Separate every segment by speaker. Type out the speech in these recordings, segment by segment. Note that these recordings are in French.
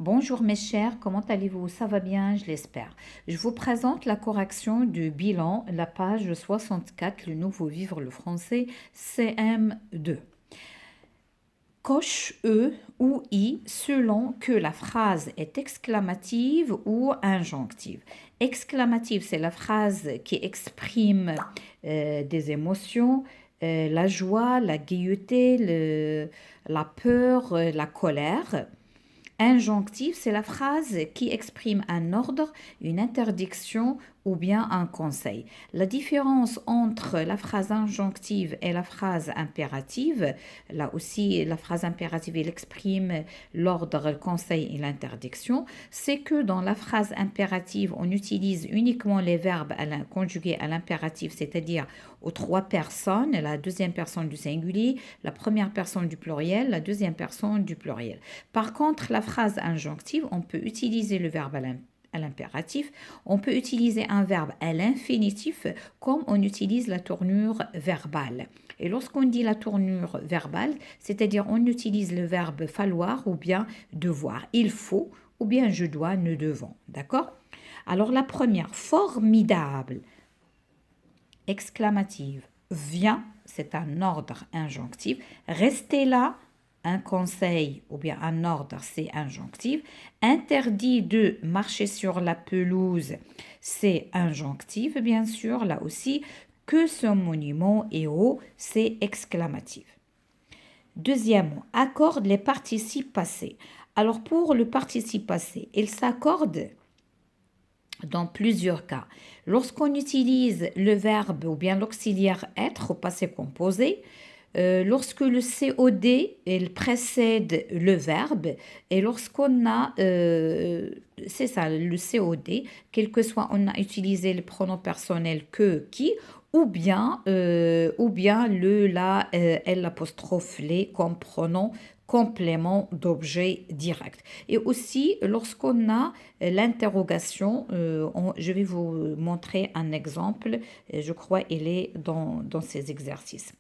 Speaker 1: Bonjour mes chers, comment allez-vous? Ça va bien, je l'espère. Je vous présente la correction du bilan, la page 64, le nouveau vivre le français, CM2. Coche E ou I selon que la phrase est exclamative ou injonctive. Exclamative, c'est la phrase qui exprime des émotions, la joie, la gaieté, la peur, la colère. Injonctif, c'est la phrase qui exprime un ordre, une interdiction ou bien un conseil. La différence entre la phrase injonctive et la phrase impérative, là aussi la phrase impérative, elle exprime l'ordre, le conseil et l'interdiction, c'est que dans la phrase impérative, on utilise uniquement les verbes conjugués à l'impératif, c'est-à-dire aux trois personnes, la deuxième personne du singulier, la première personne du pluriel, la deuxième personne du pluriel. Par contre, la phrase injonctive, on peut utiliser le verbe à l'impératif, on peut utiliser un verbe à l'infinitif comme on utilise la tournure verbale. Et lorsqu'on dit la tournure verbale, c'est-à-dire on utilise le verbe falloir ou bien devoir. Il faut ou bien je dois, nous devons. D'accord? Alors la première, formidable, exclamative, vient, c'est un ordre injonctif. Restez là, un conseil ou bien un ordre, c'est injonctif. Interdit de marcher sur la pelouse, c'est injonctif, bien sûr, là aussi. Que ce monument est haut, c'est exclamatif. Deuxième mot, accorde les participes passés. Alors pour le participe passé, il s'accorde dans plusieurs cas. Lorsqu'on utilise le verbe ou bien l'auxiliaire être au passé composé, lorsque le COD il précède le verbe et lorsqu'on a, c'est ça, le COD, quel que soit, on a utilisé le pronom personnel que, qui, ou bien le, la, L apostrophe les comme pronom complément d'objet direct. Et aussi, lorsqu'on a l'interrogation, je vais vous montrer un exemple, je crois il est dans ces exercices.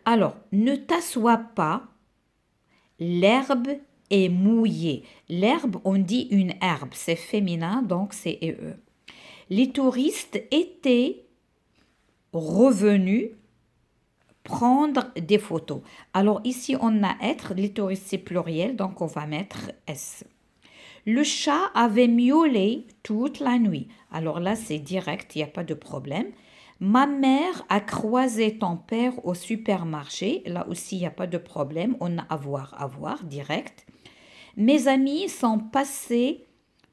Speaker 1: Alors, ne t'assois pas, l'herbe est mouillée. L'herbe, on dit une herbe, c'est féminin, donc c'est EE. Les touristes étaient revenus prendre des photos. Alors ici, on a être, les touristes c'est pluriel, donc on va mettre S. Le chat avait miaulé toute la nuit. Alors là, c'est direct, il n'y a pas de problème. Ma mère a croisé ton père au supermarché. Là aussi, il n'y a pas de problème. On a avoir, direct. Mes amis sont passés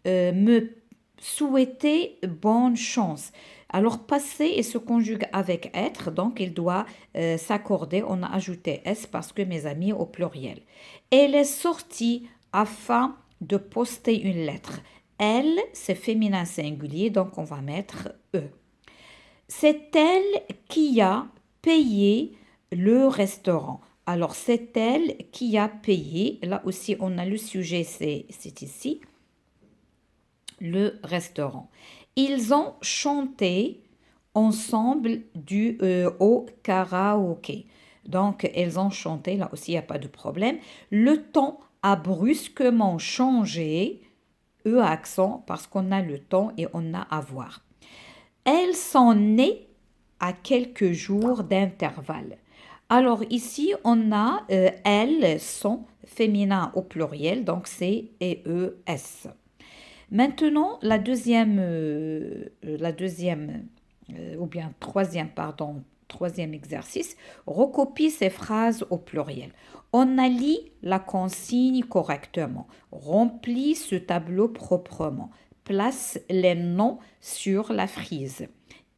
Speaker 1: me souhaiter bonne chance. Alors, passer et se conjugue avec être, donc il doit s'accorder. On a ajouté S parce que mes amis au pluriel. Elle est sortie afin de poster une lettre. Elle, c'est féminin singulier, donc on va mettre E. C'est elle qui a payé le restaurant. Alors, c'est elle qui a payé. Là aussi, on a le sujet, c'est ici, le restaurant. Ils ont chanté ensemble au karaoké. Donc, elles ont chanté, là aussi, il n'y a pas de problème. Le temps a brusquement changé, E accent, parce qu'on a le temps et on a avoir. Elles sont nées à quelques jours d'intervalle. Alors ici, on a elles sont féminin au pluriel, donc c'est ES. Maintenant, ou bien troisième exercice, recopie ces phrases au pluriel. On allie la consigne correctement, remplit ce tableau proprement, place les noms sur la frise.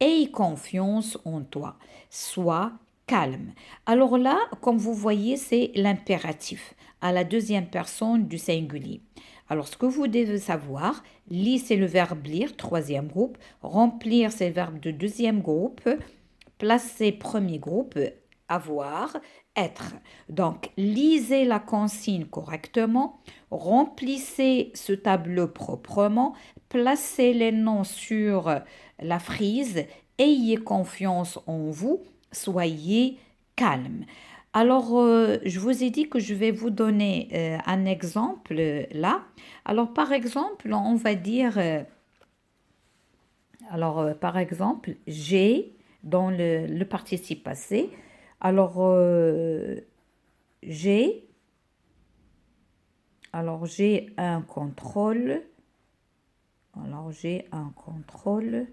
Speaker 1: Aie confiance en toi, sois calme. Alors là, comme vous voyez, c'est l'impératif à la deuxième personne du singulier. Alors, ce que vous devez savoir, lire, c'est le verbe lire, troisième groupe. Remplir, c'est le verbe de deuxième groupe. Placer, premier groupe. Avoir, être. Donc, lisez la consigne correctement. Remplissez ce tableau proprement. Placez les noms sur la frise. Ayez confiance en vous. Soyez calme. Alors, je vous ai dit que je vais vous donner un exemple là. Alors, par exemple, on va dire, par exemple, j'ai dans le participe passé. Alors, j'ai, j'ai un contrôle. Alors, j'ai un contrôle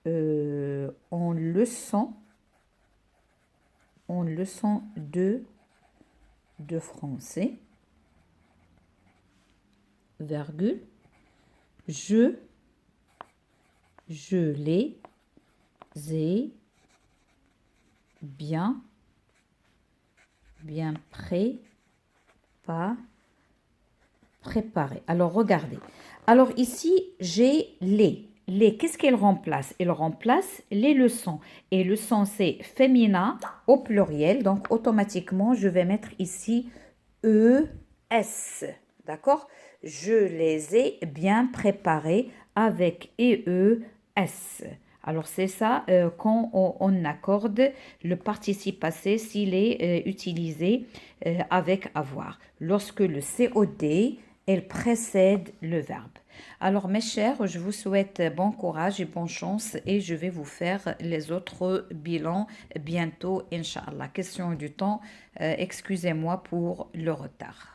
Speaker 1: en leçon, en leçon de français, virgule, je, je les ai bien, bien préparé. Alors, regardez. Alors, ici, j'ai les. Les, qu'est-ce qu'elle remplace? Elle remplace les leçons. Et leçon, c'est féminin au pluriel. Donc, automatiquement, je vais mettre ici ES. D'accord? Je les ai bien préparés avec ES. Alors, c'est ça quand on accorde le participe passé s'il est utilisé avec avoir. Lorsque le COD, elle précède le verbe. Alors, mes chers, je vous souhaite bon courage et bonne chance et je vais vous faire les autres bilans bientôt, Inch'Allah. Question du temps, excusez-moi pour le retard.